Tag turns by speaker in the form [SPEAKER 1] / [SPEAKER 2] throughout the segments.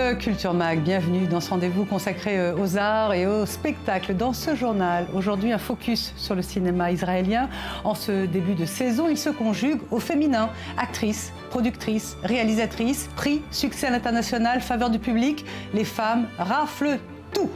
[SPEAKER 1] Le Culture Mag, bienvenue dans ce rendez-vous consacré aux arts et au spectacle. Dans ce journal, aujourd'hui un focus sur le cinéma israélien. En ce début de saison, il se conjugue au féminin. Actrices, productrices, réalisatrices, prix, succès à l'international, faveur du public, les femmes raflent tout.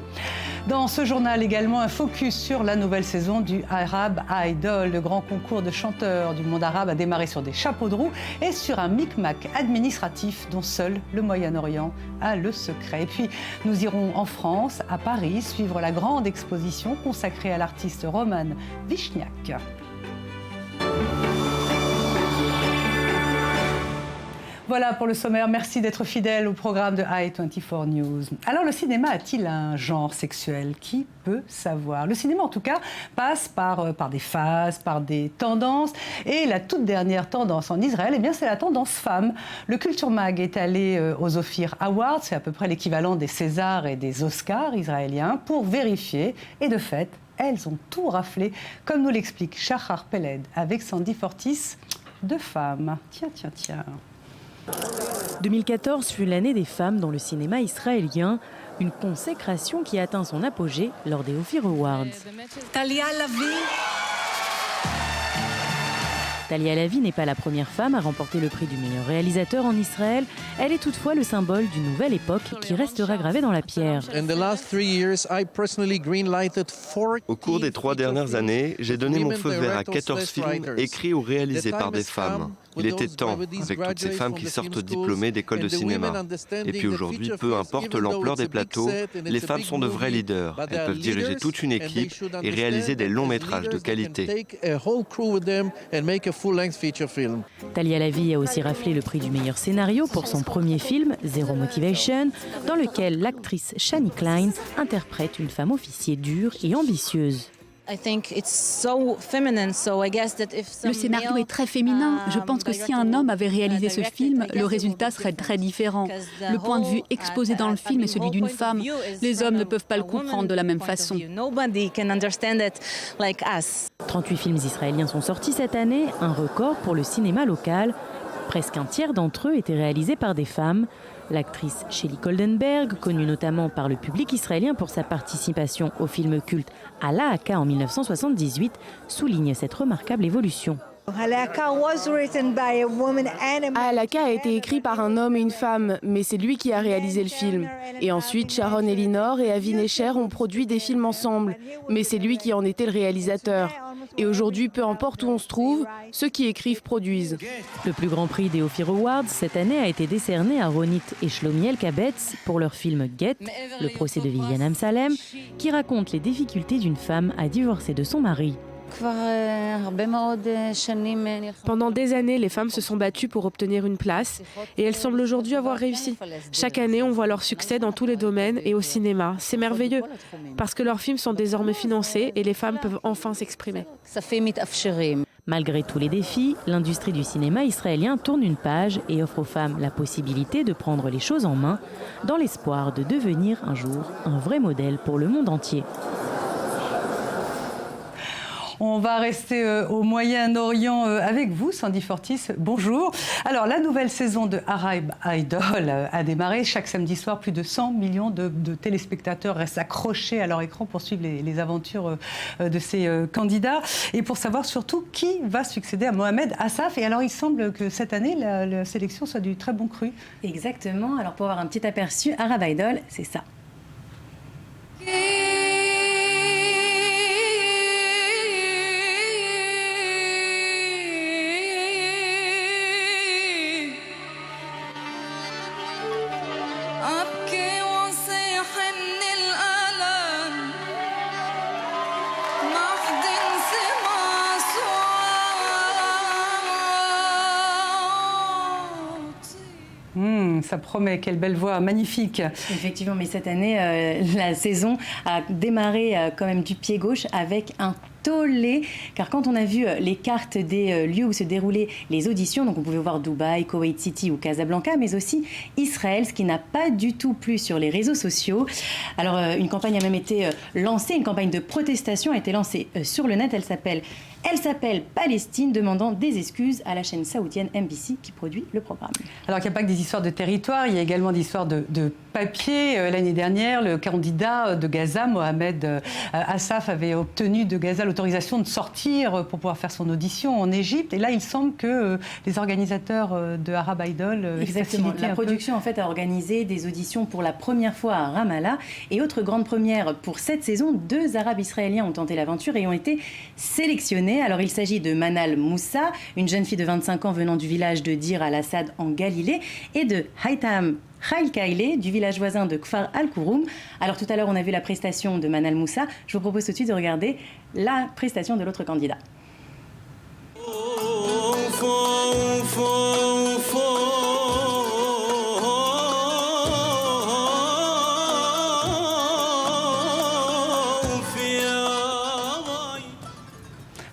[SPEAKER 1] Dans ce journal également, un focus sur la nouvelle saison du Arab Idol. Le grand concours de chanteurs du monde arabe a démarré sur des chapeaux de roue et sur un micmac administratif dont seul le Moyen-Orient a le secret. Et puis, nous irons en France, à Paris, suivre la grande exposition consacrée à l'artiste Roman Vichniac. Voilà pour le sommaire. Merci d'être fidèle au programme de i24 News. Alors, le cinéma a-t-il un genre sexuel? Qui peut savoir? Le cinéma, en tout cas, passe par des phases, par des tendances. Et la toute dernière tendance en Israël, eh bien, c'est la tendance femme. Le Culture Mag est allé aux Ophir Awards, c'est à peu près l'équivalent des Césars et des Oscars israéliens, pour vérifier. Et de fait, elles ont tout raflé, comme nous l'explique Shahar Peled avec Sandy Fortis, deux femmes. Tiens.
[SPEAKER 2] 2014 fut l'année des femmes dans le cinéma israélien, une consécration qui atteint son apogée lors des Ophir Awards. Talia Lavi n'est pas la première femme à remporter le prix du meilleur réalisateur en Israël. Elle est toutefois le symbole d'une nouvelle époque qui restera gravée dans la pierre.
[SPEAKER 3] Au cours des 3 dernières années, j'ai donné mon feu vert à 14 films écrits ou réalisés par des femmes. Il était temps, avec toutes ces femmes qui sortent diplômées d'écoles de cinéma. Et puis aujourd'hui, peu importe l'ampleur des plateaux, les femmes sont de vrais leaders. Elles peuvent diriger toute une équipe et réaliser des longs métrages de qualité.
[SPEAKER 2] Talia Lavi a aussi raflé le prix du meilleur scénario pour son premier film, Zero Motivation, dans lequel l'actrice Shani Klein interprète une femme officier dure et ambitieuse.
[SPEAKER 4] Le scénario est très féminin. Je pense que si un homme avait réalisé ce film, le résultat serait très différent. Le point de vue exposé dans le film est celui d'une femme. Les hommes ne peuvent pas le comprendre de la même façon.
[SPEAKER 2] 38 films israéliens sont sortis cette année, un record pour le cinéma local. Presque un tiers d'entre eux étaient réalisés par des femmes. L'actrice Shelley Goldenberg, connue notamment par le public israélien pour sa participation au film culte Halakha en 1978, souligne cette remarquable évolution.
[SPEAKER 5] Halakha a été écrit par un homme et une femme, mais c'est lui qui a réalisé le film. Et ensuite, Sharon Elinor et Avi Necher ont produit des films ensemble, mais c'est lui qui en était le réalisateur. Et aujourd'hui, peu importe où on se trouve, ceux qui écrivent produisent.
[SPEAKER 2] Le plus grand prix des Ophir Awards cette année a été décerné à Ronit et Shlomi Elkabetz pour leur film Get, le procès de Viviane Amsalem, qui raconte les difficultés d'une femme à divorcer de son mari.
[SPEAKER 6] Pendant des années, les femmes se sont battues pour obtenir une place et elles semblent aujourd'hui avoir réussi. Chaque année, on voit leur succès dans tous les domaines et au cinéma. C'est merveilleux parce que leurs films sont désormais financés et les femmes peuvent enfin s'exprimer.
[SPEAKER 2] Malgré tous les défis, l'industrie du cinéma israélien tourne une page et offre aux femmes la possibilité de prendre les choses en main dans l'espoir de devenir un jour un vrai modèle pour le monde entier.
[SPEAKER 1] On va rester au Moyen-Orient avec vous, Sandy Fortis. Bonjour. Alors, la nouvelle saison de Arab Idol a démarré. Chaque samedi soir, plus de 100 millions de téléspectateurs restent accrochés à leur écran pour suivre les aventures de ces candidats. Et pour savoir surtout qui va succéder à Mohamed Assaf. Et alors, il semble que cette année, la sélection soit du très bon cru.
[SPEAKER 7] Exactement. Alors, pour avoir un petit aperçu, Arab Idol, c'est ça.
[SPEAKER 1] Ça promet, quelle belle voix, magnifique.
[SPEAKER 7] Effectivement, mais cette année, la saison a démarré quand même du pied gauche avec un tollé, car quand on a vu les cartes des lieux où se déroulaient les auditions, donc on pouvait voir Dubaï, Koweït City ou Casablanca, mais aussi Israël, ce qui n'a pas du tout plu sur les réseaux sociaux. Alors une campagne a même été lancée, une campagne de protestation a été lancée sur le net, elle s'appelle Palestine, demandant des excuses à la chaîne saoudienne MBC qui produit le programme.
[SPEAKER 1] Alors qu'il n'y a pas que des histoires de territoire, il y a également des histoires de papier. L'année dernière, le candidat de Gaza, Mohamed Assaf, avait obtenu de Gaza l'autorisation de sortir pour pouvoir faire son audition en Égypte. Et là, il semble que les organisateurs de Arab Idol...
[SPEAKER 7] Exactement. La production, en fait, a organisé des auditions pour la première fois à Ramallah. Et autre grande première pour cette saison, 2 Arabes israéliens ont tenté l'aventure et ont été sélectionnés. Alors, il s'agit de Manal Moussa, une jeune fille de 25 ans venant du village de Dir al-Assad en Galilée, et de Haitham Khail du village voisin de Kfar al-Kouroum. Alors tout à l'heure, on a vu la prestation de Manal Moussa. Je vous propose tout de suite de regarder la prestation de l'autre candidat.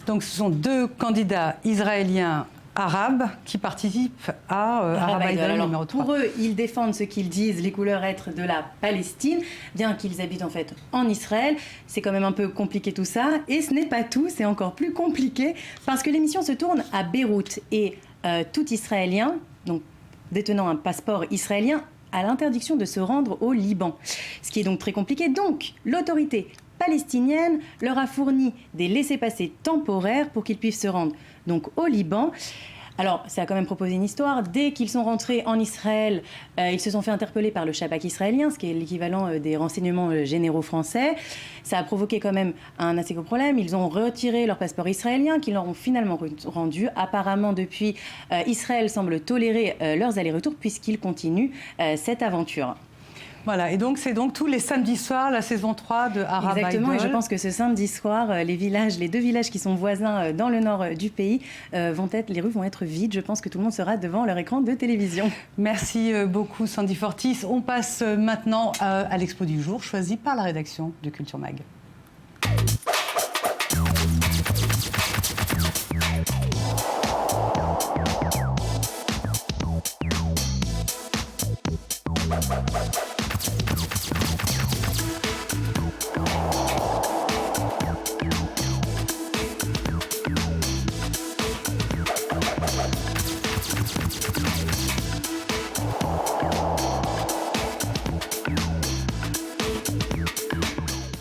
[SPEAKER 1] Donc ce sont 2 candidats israéliens arabes qui participent à Arab Idol numéro 3.
[SPEAKER 7] Pour eux, ils défendent ce qu'ils disent, les couleurs êtres de la Palestine, bien qu'ils habitent en fait en Israël. C'est quand même un peu compliqué tout ça. Et ce n'est pas tout, c'est encore plus compliqué parce que l'émission se tourne à Beyrouth et tout Israélien, donc détenant un passeport israélien, a l'interdiction de se rendre au Liban. Ce qui est donc très compliqué. Donc, l'autorité palestinienne leur a fourni des laissez-passer temporaires pour qu'ils puissent se rendre donc au Liban. Alors, ça a quand même proposé une histoire. Dès qu'ils sont rentrés en Israël, ils se sont fait interpeller par le Shabak israélien, ce qui est l'équivalent des renseignements généraux français. Ça a provoqué quand même un assez gros problème. Ils ont retiré leur passeport israélien, qu'ils leur ont finalement rendu. Apparemment, depuis, Israël semble tolérer leurs allers-retours puisqu'ils continuent cette aventure.
[SPEAKER 1] Voilà, et donc c'est donc tous les samedis soirs, la saison 3 de Arab Idol.
[SPEAKER 7] Exactement, et je pense que ce samedi soir, les 2 villages qui sont voisins dans le nord du pays, les rues vont être vides. Je pense que tout le monde sera devant leur écran de télévision.
[SPEAKER 1] Merci beaucoup Sandy Fortis. On passe maintenant à l'expo du jour, choisi par la rédaction de Culture Mag.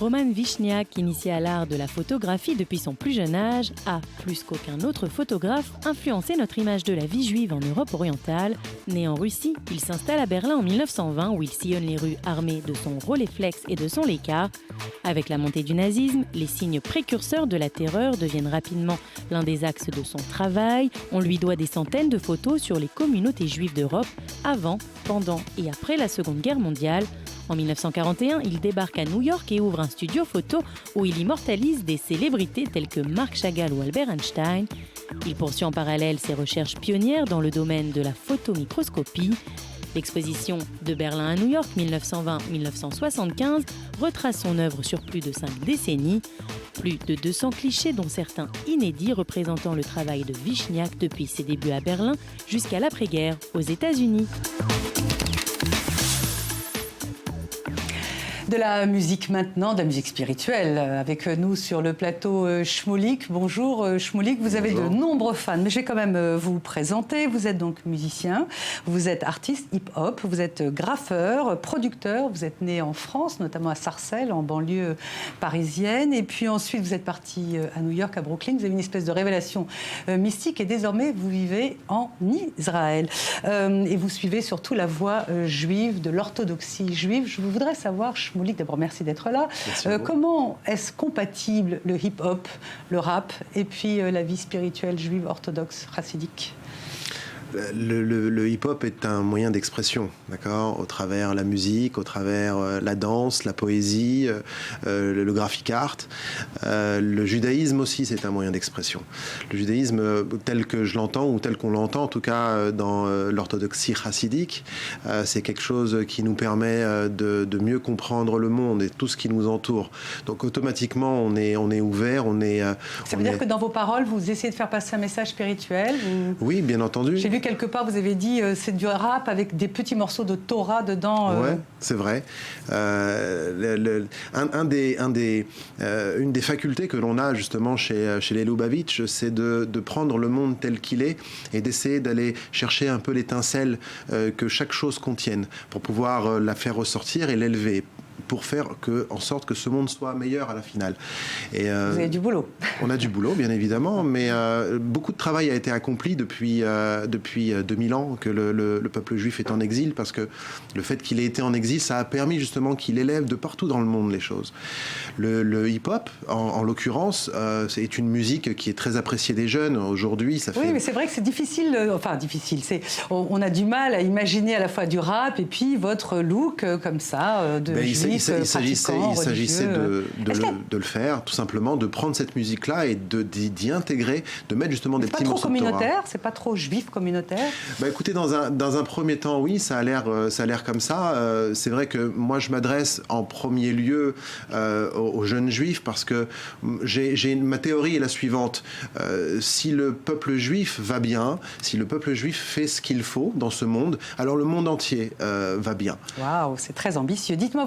[SPEAKER 2] Roman Vichniac, initié à l'art de la photographie depuis son plus jeune âge, a, plus qu'aucun autre photographe, influencé notre image de la vie juive en Europe orientale. Né en Russie, il s'installe à Berlin en 1920 où il sillonne les rues armé de son Rolleiflex et de son Leica. Avec la montée du nazisme, les signes précurseurs de la terreur deviennent rapidement l'un des axes de son travail. On lui doit des centaines de photos sur les communautés juives d'Europe avant, pendant et après la Seconde Guerre mondiale. En 1941, il débarque à New York et ouvre un studio photo où il immortalise des célébrités telles que Marc Chagall ou Albert Einstein. Il poursuit en parallèle ses recherches pionnières dans le domaine de la photomicroscopie. L'exposition de Berlin à New York 1920-1975 retrace son œuvre sur plus de 5 décennies. Plus de 200 clichés, dont certains inédits, représentant le travail de Vichniac depuis ses débuts à Berlin jusqu'à l'après-guerre aux États-Unis.
[SPEAKER 1] De la musique maintenant, de la musique spirituelle. Avec nous sur le plateau Shmoulik. Bonjour Shmoulik, vous avez de nombreux fans, mais je vais quand même vous présenter. Vous êtes donc musicien, vous êtes artiste hip-hop, vous êtes graffeur, producteur, vous êtes né en France, notamment à Sarcelles, en banlieue parisienne, et puis ensuite vous êtes parti à New York, à Brooklyn, vous avez une espèce de révélation mystique, et désormais vous vivez en Israël. Et vous suivez surtout la voie juive, de l'orthodoxie juive. Je voudrais savoir, Shmoulik, d'abord merci d'être là. Comment est-ce compatible le hip-hop, le rap et puis la vie spirituelle juive orthodoxe chassidique?
[SPEAKER 8] Le hip-hop est un moyen d'expression, d'accord, au travers la musique, au travers la danse, la poésie, le graphic art. Le judaïsme aussi, c'est un moyen d'expression. Le judaïsme, tel que je l'entends, ou tel qu'on l'entend, en tout cas dans l'orthodoxie chassidique, c'est quelque chose qui nous permet de mieux comprendre le monde et tout ce qui nous entoure. Donc automatiquement, on est ouvert,
[SPEAKER 1] Ça veut dire que dans vos paroles, vous essayez de faire passer un message spirituel
[SPEAKER 8] Oui, bien entendu.
[SPEAKER 1] J'ai lu quelque part, vous avez dit c'est du rap avec des petits morceaux de Torah dedans.
[SPEAKER 8] Ouais, c'est vrai. Une des facultés que l'on a justement chez les Lubavitch, c'est de prendre le monde tel qu'il est et d'essayer d'aller chercher un peu l'étincelle que chaque chose contienne pour pouvoir la faire ressortir et l'élever, pour faire en sorte que ce monde soit meilleur à la finale. Et,
[SPEAKER 1] vous avez du boulot.
[SPEAKER 8] On a du boulot, bien évidemment, mais beaucoup de travail a été accompli depuis 2000 ans que le peuple juif est en exil, parce que le fait qu'il ait été en exil, ça a permis justement qu'il élève de partout dans le monde les choses. Le hip-hop, en l'occurrence, c'est une musique qui est très appréciée des jeunes. Aujourd'hui, ça fait...
[SPEAKER 1] Oui, mais c'est vrai que c'est difficile, on a du mal à imaginer à la fois du rap et puis votre look comme ça, de juif.
[SPEAKER 8] Il s'agissait de le faire, tout simplement, de prendre cette musique-là et d'y intégrer, de mettre justement des petits morceaux de Torah.
[SPEAKER 1] C'est pas trop communautaire, c'est pas trop juif communautaire.
[SPEAKER 8] Écoutez, dans un premier temps, oui, ça a l'air comme ça. C'est vrai que moi, je m'adresse en premier lieu aux jeunes juifs, parce que ma théorie est la suivante. Si le peuple juif va bien, si le peuple juif fait ce qu'il faut dans ce monde, alors le monde entier va bien.
[SPEAKER 1] Waouh, c'est très ambitieux. Dites-moi,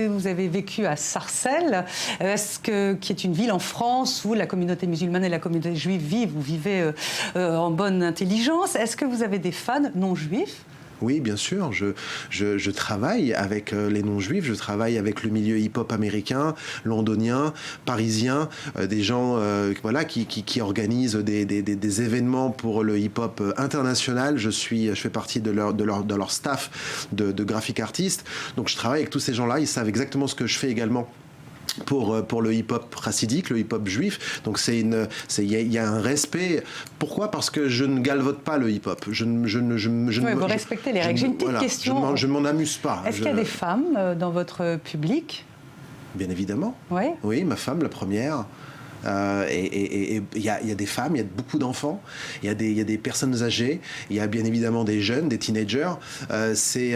[SPEAKER 1] vous avez vécu à Sarcelles, qui est une ville en France où la communauté musulmane et la communauté juive vivent. Vous vivez en bonne intelligence. Est-ce que vous avez des fans non juifs ?
[SPEAKER 8] Oui, bien sûr. Je travaille avec les non-juifs, je travaille avec le milieu hip-hop américain, londonien, parisien, des gens qui organisent des événements pour le hip-hop international. Je fais partie de leur staff de graphic artistes. Donc je travaille avec tous ces gens-là, ils savent exactement ce que je fais également pour le hip-hop chassidique, le hip-hop juif. Donc il y a un respect. Pourquoi ? Parce que je ne galvaude pas le hip-hop.
[SPEAKER 1] Vous respectez les règles. J'ai une petite question.
[SPEAKER 8] Je ne m'en amuse pas.
[SPEAKER 1] Est-ce qu'il y a des femmes dans votre public ?
[SPEAKER 8] Bien évidemment.
[SPEAKER 1] Oui.
[SPEAKER 8] Oui, ma femme, la première. Et il y a des femmes, il y a beaucoup d'enfants, il y a des personnes âgées, il y a bien évidemment des jeunes, des teenagers. C'est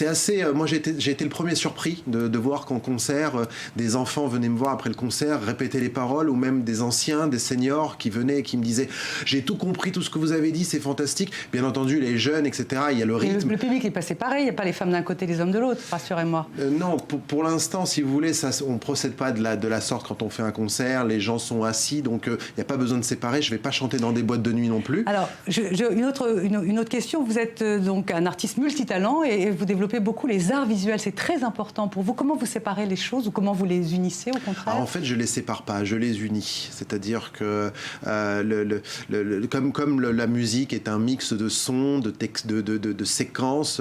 [SPEAKER 8] assez... Moi, j'ai été le premier surpris de voir qu'en concert, des enfants venaient me voir après le concert, répéter les paroles, ou même des anciens, des seniors qui venaient et qui me disaient « J'ai tout compris, tout ce que vous avez dit, c'est fantastique ». Bien entendu, les jeunes, etc., il y a le rythme.
[SPEAKER 1] Le public n'est pas séparé, il n'y a pas les femmes d'un côté, les hommes de l'autre, rassurez-moi.
[SPEAKER 8] Non, pour l'instant, si vous voulez, on ne procède pas de la sorte quand on fait un concert. Les gens sont assis, donc il n'y a pas besoin de séparer. Je ne vais pas chanter dans des boîtes de nuit non plus.
[SPEAKER 1] Alors, une autre question. Vous êtes donc un artiste multitalent et vous développez beaucoup les arts visuels. C'est très important pour vous. Comment vous séparez les choses ou comment vous les unissez au contraire ?
[SPEAKER 8] En fait, je ne les sépare pas, je les unis. C'est-à-dire que comme la musique est un mix de sons, de textes, de séquences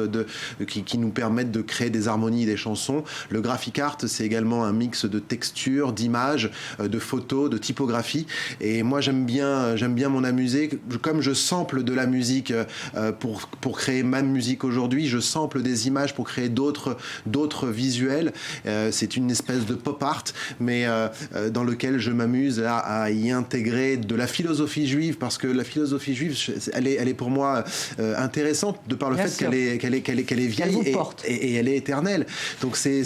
[SPEAKER 8] qui nous permettent de créer des harmonies, des chansons, le graphic art, c'est également un mix de textures, d'images, de photos, de typographie. Et moi, j'aime bien m'en amuser. Comme je sample de la musique pour créer ma musique aujourd'hui, je sample des images pour créer d'autres visuels. C'est une espèce de pop art, mais dans lequel je m'amuse à y intégrer de la philosophie juive, parce que la philosophie juive, elle est pour moi intéressante de par le fait qu'elle est vieille et elle est éternelle. Donc c'est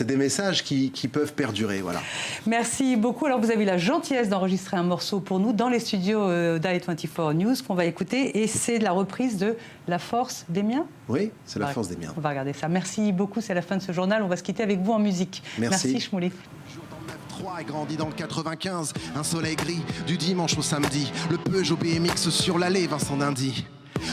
[SPEAKER 8] des messages qui peuvent perdurer. Voilà.
[SPEAKER 1] Merci beaucoup. Alors vous avez eu la gentillesse d'enregistrer un morceau pour nous dans les studios d'I24 News qu'on va écouter, et c'est de la reprise de La Force des Miens.
[SPEAKER 8] Oui, c'est La Force des Miens.
[SPEAKER 1] On va regarder ça. Merci beaucoup, c'est la fin de ce journal. On va se quitter avec vous en musique. Merci Shmouly.
[SPEAKER 9] Et grandi dans le 95, un soleil gris du dimanche au samedi, le Peugeot BMX sur l'allée Vincent d'Indy.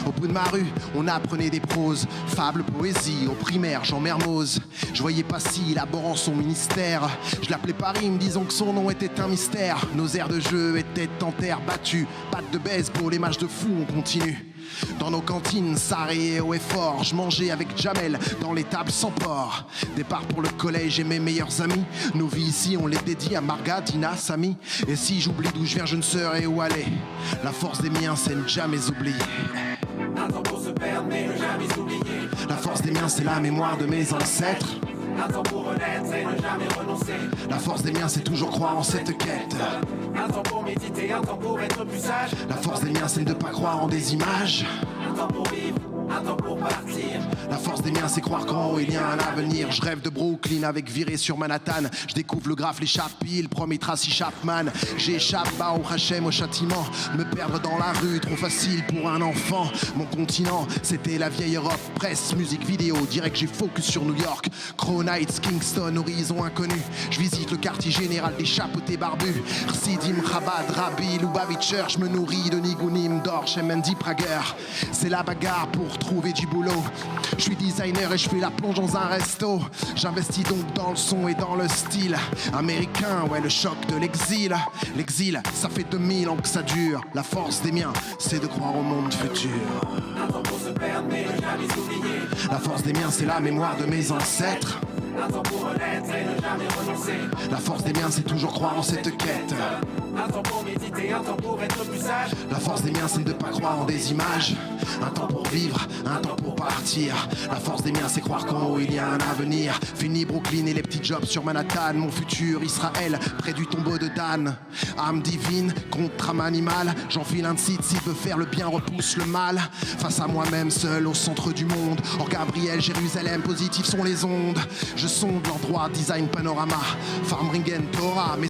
[SPEAKER 9] Au bout de ma rue, on apprenait des proses, fables, poésie, au primaire, Jean Mermoz. Je voyais pas si élaborant son ministère. Je l'appelais Paris, me disant que son nom était un mystère. Nos aires de jeu étaient en terre battue. Pattes de baseball, les matchs de fou, on continue. Dans nos cantines, ça riait haut et fort. Je mangeais avec Jamel dans les tables sans porc. Départ pour le collège et mes meilleurs amis. Nos vies ici, on les dédie à Marga, Dina, Samy. Et si j'oublie d'où je viens, je ne saurais où aller. La force des miens, c'est ne jamais oublier. La force des miens, c'est la mémoire de mes ancêtres. Un temps pour renaître et ne jamais renoncer. La force des miens, c'est toujours croire en cette quête. Un temps pour méditer, un temps pour être plus sage. La force des miens, c'est de ne pas croire en des images. Un temps pour vivre, un temps pour partir. La force des miens, c'est croire qu'en haut il y a un avenir. Je rêve de Brooklyn avec virée sur Manhattan. Je découvre le graphe, l'échappe pile, promis Tracy Chapman. J'échappe bas au Hachem, au châtiment. Me perdre dans la rue, trop facile pour un enfant. Mon continent, c'était la vieille Europe. Presse, musique, vidéo, direct j'ai focus sur New York. Crown Heights, Kingston, horizon inconnu. Je visite le quartier général des chapeautés barbus. Rsidim, Chabad, Rabbi, Lubavitcher. Je me nourris de Nigunim, Dorsch et Mendy Prager. C'est la bagarre pour trouver du boulot. Je suis designer et je fais la plonge dans un resto. J'investis donc dans le son et dans le style américain, ouais, le choc de l'exil. L'exil, ça fait 2000 ans que ça dure. La force des miens, c'est de croire au monde futur. Un temps pour se perdre mais ne jamais oublier. La force des miens, c'est la mémoire de mes ancêtres. Un temps pour renaître et ne jamais renoncer. La force des miens, c'est toujours croire en cette quête. Un temps pour méditer, un temps pour être plus sage. La force des miens, c'est de ne pas croire en des images. Un temps pour vivre, un temps pour partir. La force des miens, c'est croire qu'en haut il y a un avenir. Fini Brooklyn et les petits jobs sur Manhattan. Mon futur, Israël, près du tombeau de Dan. Âme divine contre âme animale. J'enfile un de s'il veut faire le bien, repousse le mal. Face à moi-même, seul au centre du monde. Or Gabriel, Jérusalem, positif sont les ondes. Je sonde l'endroit, design panorama. Farmringen, Torah.